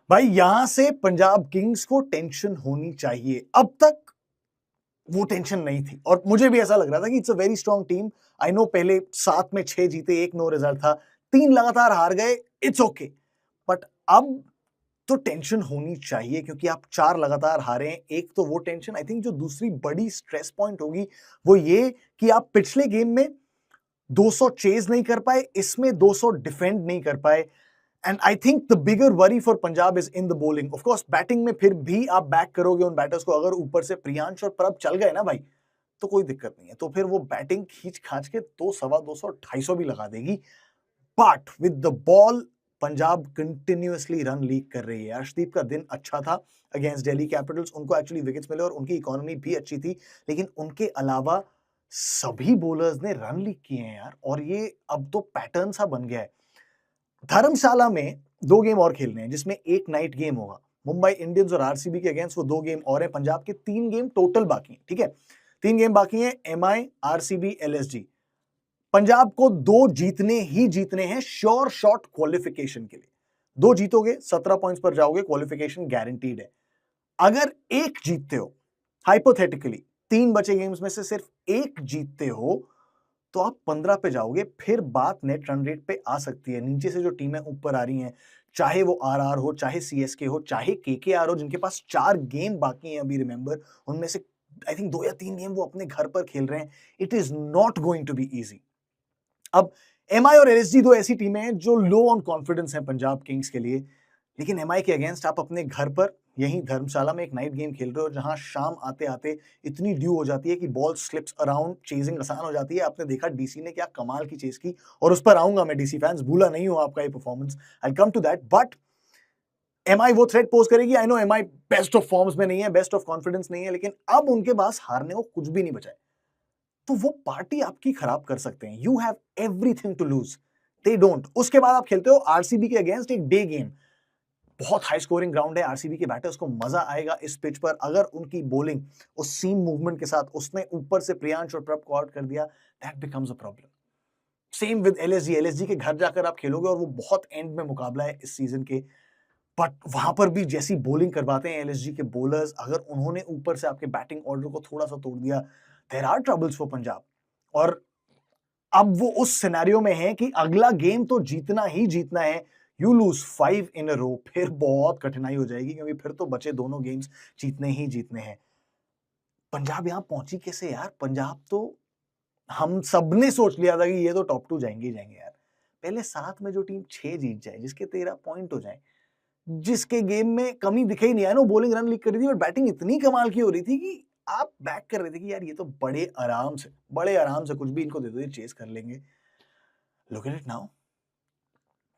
भाई यहां से पंजाब किंग्स को टेंशन होनी चाहिए। अब तक वो टेंशन नहीं थी और मुझे भी ऐसा लग रहा था कि it's a very strong team. I know पहले 7 में 6 जीते, 1 नो रिजल्ट था, 3 लगातार हार गए, इट्स ओके। बट अब तो टेंशन होनी चाहिए क्योंकि आप 4 लगातार हारे हैं। एक तो वो टेंशन, आई थिंक जो दूसरी बड़ी स्ट्रेस पॉइंट होगी वो ये कि आप पिछले गेम में 200 चेज नहीं कर पाए, इसमें 200 डिफेंड नहीं कर पाए। And I think the bigger worry for Punjab is in the bowling. Of course batting में फिर भी आप बैक करोगे उन बैटर्स को। अगर ऊपर से प्रियांश और प्रभ चल गए ना भाई, तो कोई दिक्कत नहीं है, तो फिर वो बैटिंग खींच खाच के 200, 250, 250 भी लगा देगी। But with the ball Punjab continuously run leak कर रही है। अर्शदीप का दिन अच्छा था अगेंस्ट दिल्ली कैपिटल्स, उनको एक्चुअली विकेट्स मिले और उनकी इकोनॉमी भी अच्छी थी, लेकिन उनके अलावा सभी बॉलर्स ने रन लीक किए हैं यार। और ये अब तो पैटर्न सा बन गया है। धर्मशाला में 2 गेम और खेलने हैं जिसमें एक नाइट गेम होगा। मुंबई इंडियंस और आरसीबी के अगेंस्ट वो 2 गेम और हैं। पंजाब के 3 गेम टोटल बाकी हैं, ठीक है, 3 गेम बाकी हैं। MI, RCB, LSG. पंजाब को 2 जीतने ही जीतने हैं श्योर शॉट क्वालिफिकेशन के लिए। 2 जीतोगे 17 पॉइंट्स पर जाओगे, क्वालिफिकेशन गारंटीड है। अगर एक जीतते हो, हाइपोथेटिकली 3 बचे गेम्स में से सिर्फ एक जीतते हो, तो आप 15 पे जाओगे। फिर बात नेट रन रेट पे आ सकती है। नीचे से जो टीमें ऊपर आ रही हैं, चाहे वो आरआर हो, चाहे सीएसके हो, चाहे केकेआर हो, जिनके पास 4 गेम बाकी हैं अभी, रिमेंबर, उनमें से आई थिंक 2 या 3 गेम वो अपने घर पर खेल रहे हैं। It is not going to be easy. अब एमआई और एलएसजी 2 ऐसी टीमें हैं जो लो ऑन कॉन्फिडेंस हैं पंजाब किंग्स के लिए, लेकिन एमआई के अगेंस्ट आप अपने घर पर यहीं धर्मशाला में एक नाइट गेम खेल रहे हो, जहां शाम आते आते इतनी ड्यू हो जाती है कि बॉल स्लिप्स अराउंड, चेजिंग आसान हो जाती है। आपने देखा डीसी ने क्या कमाल की चेज की, और उस पर आऊंगा मैं। डीसी फैंस, भूला नहीं हूं आपका ये performance, I come to that. But MI वो थ्रेट पोज करेगी। I know MI best of forms में नहीं है, बेस्ट ऑफ कॉन्फिडेंस नहीं है, लेकिन अब उनके पास हारने को कुछ भी नहीं बचा है। तो वो पार्टी आपकी खराब कर सकते हैं। You have everything to lose, they don't. उसके बाद आप खेलते हो आरसीबी के अगेंस्ट एक डे गेम। बहुत हाई स्कोरिंग ग्राउंड है, आरसीबी के बैटर्स को मजा आएगा इस पिच पर। अगर उनकी बॉलिंग उस सीम मूवमेंट के साथ, उसने ऊपर से प्रियांश और प्रभ को आउट कर दिया, that becomes a problem. Same with LSG. LSG के घर जाकर आप खेलोगे और वो बहुत एंड में मुकाबला है इस सीजन के। बट वहां पर भी जैसी बॉलिंग करवाते हैं एलएसजी के बॉलर्स, अगर उन्होंने ऊपर से आपके बैटिंग ऑर्डर को थोड़ा सा तोड़ दिया, there are troubles for Punjab. और अब वो उस सिनेरियो में है कि अगला गेम तो जीतना ही जीतना है। यू लूज 5 इन अ रो, फिर बहुत कठिनाई हो जाएगी, क्योंकि फिर तो बचे दोनों गेम्स जीतने ही जीतने हैं। पंजाब यहां पहुंची कैसे यार? पंजाब तो हम सबने सोच लिया था कि ये तो टॉप 2 जाएंगे ही जाएंगे यार। पहले 7 में जो टीम 6 जीत जाए, जिसके 13 पॉइंट हो जाए, जिसके गेम में कमी दिखे ही नहीं। I know bowling run leak कर रही थी, बट बैटिंग इतनी कमाल की हो रही थी कि आप बैक कर रहे थे कि यार ये तो बड़े आराम से कुछ भी इनको दे दो, ये चेस कर लेंगे। Look at it now.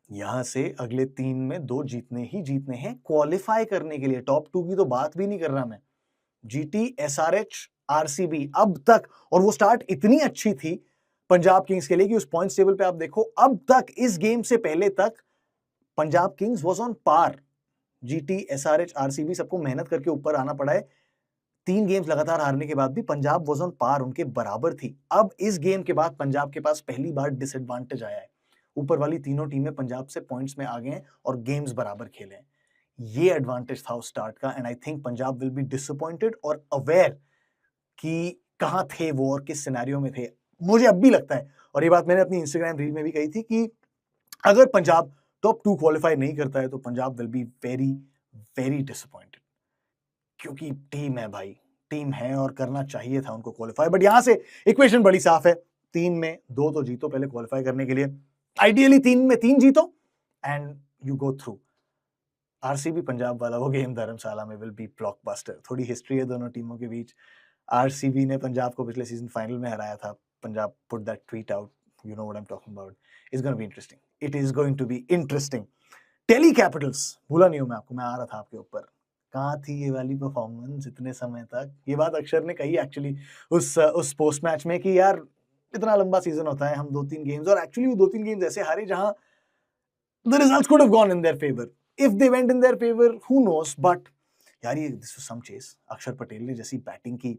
यहां से अगले 3 में 2 जीतने ही जीतने हैं क्वालिफाई करने के लिए। टॉप 2 की तो बात भी नहीं कर रहा मैं। जीटी, एसआरएच, आरसीबी अब तक, और वो स्टार्ट इतनी अच्छी थी पंजाब किंग्स के लिए कि उस पॉइंट्स टेबल पे आप देखो, अब तक इस गेम से पहले तक Punjab Kings was on par. GT, SRH, RCB सबको मेहनत करके ऊपर आना पड़ा है। 3 गेम्स लगातार हारने के बाद भी पंजाब वाज ऑन पार, उनके बराबर थी। अब इस गेम के बाद पंजाब के पास पहली बार डिसएडवांटेज आया है। ऊपर वाली तीनों टीमें पंजाब से पॉइंट्स में आ गए हैं और गेम्स बराबर खेले हैं। ये एडवांटेज था उस स्टार्ट का, and I think Punjab will be disappointed और अवेयर कि कहां थे वो और किस सिनेरियो में थे। मुझे अब भी लगता है, और ये बात मैंने अपनी इंस्टाग्राम रील में भी कही थी, कि अगर पंजाब टॉप 2 क्वालिफाई नहीं करता है तो Punjab will be very very disappointed. क्योंकि टीम है भाई, टीम है और करना चाहिए था उनको क्वालिफाई। बट यहां से इक्वेशन बड़ी साफ है, 3 में 2 तो जीतो पहले क्वालिफाई करने के लिए। आइडियली 3 में 3 जीतो and you go through. RCB Punjab वाला वो गेम धर्मशाला में विल बी ब्लॉकबस्टर। थोड़ी हिस्ट्री है दोनों टीमों के बीच। आरसीबी ने पंजाब को पिछले सीजन फाइनल में हराया था। Punjab put that tweet out, you know what I am talking about. It's going to be interesting, it is going to be interesting. Delhi Capitals, भूला नहीं हूं मैं आपको, मैं आ रहा था आपके ऊपर। कहाँ थी ये वाली परफॉर्मेंस इतने समय तक? ये बात अक्षर ने कही एक्चुअली उस पोस्ट मैच में, कि यार इतना लंबा सीजन होता है, हम 2-3 गेम्स, और एक्चुअली वो 2-3 गेम्स ऐसे हारे जहां the results could have gone in their favor. If they went in their favor, who knows? But यार ये this was some chase. अक्षर पटेल ने जैसी बैटिंग की।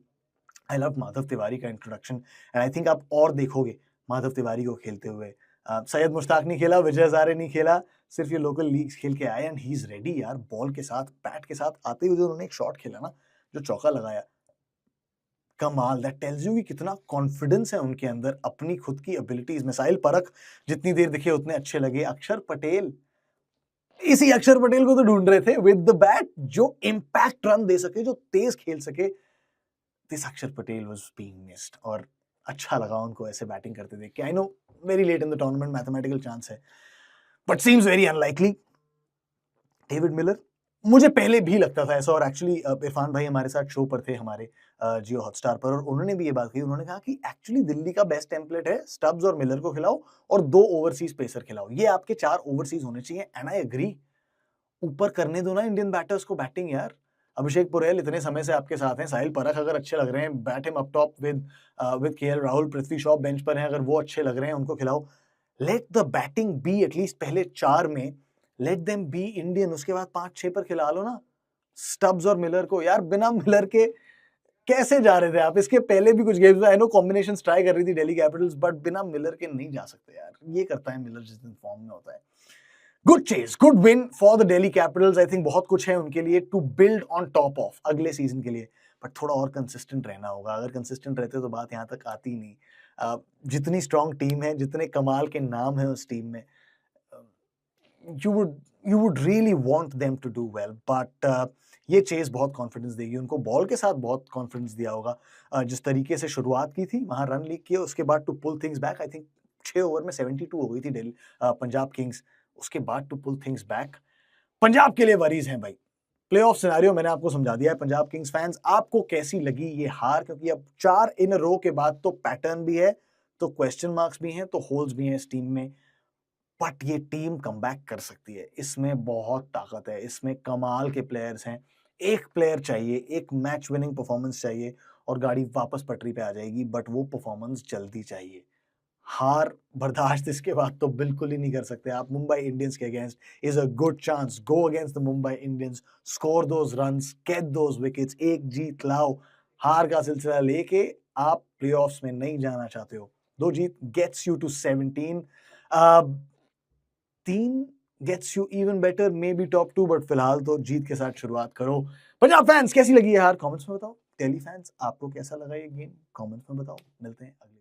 I love माधव तिवारी का इंट्रोडक्शन, एंड आई थिंक आप और देखोगे माधव तिवारी को खेलते हुए। सैयद मुश्ताक नहीं खेला, विजय हजारे नहीं खेला, सिर्फ ये लोकल लीग्स खेल के आए एंड ही इज रेडी यार। बॉल के साथ, बैट के साथ आते हुए जो उन्होंने एक शॉट खेला ना, जो चौका लगाया, कमाल। दैट टेल्स यू कि कितना कॉन्फिडेंस है उनके अंदर अपनी खुद की एबिलिटीज में। साहिल परख जितनी देर दिखे उतने अच्छे लगे। अक्षर पटेल, इसी अक्षर पटेल को तो ढूंढ रहे थे विद द बैट, जो इंपैक्ट रन दे सके, जो तेज खेल सके। दिस अक्षर पटेल वाज बीइंग मिस्ड और अच्छा लगा उनको ऐसे बैटिंग करते देख के। I know very late in the tournament, mathematical chance है, but seems very unlikely. David Miller, मुझे पहले भी लगता था ऐसा, और एक्चुअली इरफान भाई हमारे साथ शो पर थे हमारे जियो हॉटस्टार पर, और उन्होंने भी ये बात कही। उन्होंने कहा कि एक्चुअली दिल्ली का बेस्ट टेम्पलेट है स्टब्स और मिलर को खिलाओ और 2 ओवरसीज पेसर खिलाओ, ये आपके 4 ओवरसीज होने चाहिए। एंड आई एग्री, ऊपर करने दो ना इंडियन बैटर्स को बैटिंग यार। अभिषेक पुरेल इतने समय से आपके साथ हैं, साहिल परख अगर अच्छे लग रहे हैं, bat him up top with KL Rahul, Prithvi Shaw bench पर हैं, अगर वो अच्छे लग रहे हैं उनको खिलाओ। Let the batting be at least पहले 4 में, लेट देम बी इंडियन, उसके बाद 5-6 पर खिला लो ना स्टब्स और मिलर को। यार बिना मिलर के कैसे जा रहे थे आप? इसके पहले भी कुछ गेम्स में आई नो कॉम्बिनेशंस ट्राई कर रही थी दिल्ली कैपिटल्स, बट बिना मिलर के नहीं जा सकते यार। ये करता है मिलर जिस दिन फॉर्म में होता है। Good chase, good win for the Delhi Capitals. I think बहुत कुछ है उनके लिए to build on top of अगले सीजन के लिए, बट थोड़ा और कंसिस्टेंट रहना होगा। अगर कंसिस्टेंट रहते तो बात यहाँ तक आती ही नहीं। जितनी स्ट्रॉन्ग टीम है, जितने कमाल के नाम है उस टीम में, you would really want them to do well, but ये चेज बहुत कॉन्फिडेंस देगी उनको। बॉल के साथ बहुत कॉन्फिडेंस दिया होगा। जिस तरीके से शुरुआत की थी, वहां रन लीक किए, उसके बाद to pull things back, I think 6 over में 72 हो गई थी दिल्ली पंजाब किंग्स, उसके बाद to pull things back. Punjab के लिए वरीज हैं भाई। प्लेऑफ सिनेरियो मैंने आपको समझा दिया है। पंजाब किंग्स फैंस, आपको कैसी लगी ये हार? क्योंकि अब 4 इन रो के बाद तो पैटर्न भी है, तो क्वेश्चन मार्क्स भी हैं, तो होल्स भी हैं इस टीम में, बट ये टीम कमबैक कर सकती है। इसमें बहुत ताकत है, इसमें कमाल के प्लेयर्स हैं। एक प्लेयर चाहिए, एक मैच विनिंग परफॉर्मेंस चाहिए और गाड़ी वापस पटरी पे आ जाएगी, बट वो परफॉर्मेंस जल्दी चाहिए। हार बर्दाश्त इसके बाद तो बिल्कुल ही नहीं कर सकते आप। मुंबई इंडियंस के against is a good chance, go against the Mumbai Indians, score those runs, get those wickets, एक जीत लाओ। हार का सिलसिला लेके आप प्लेऑफ्स में नहीं जाना चाहते हो। 2 जीत gets you to 17, 3 gets you even better, maybe top 2, but फिलहाल तो जीत के साथ शुरुआत करो। पंजाब फैंस, कैसी लगी है हार? कमेंट्स में बताओ। दिल्ली फैंस, आपको कैसा लगा ये गेम? कमेंट्स में बताओ। मिलते हैं अगले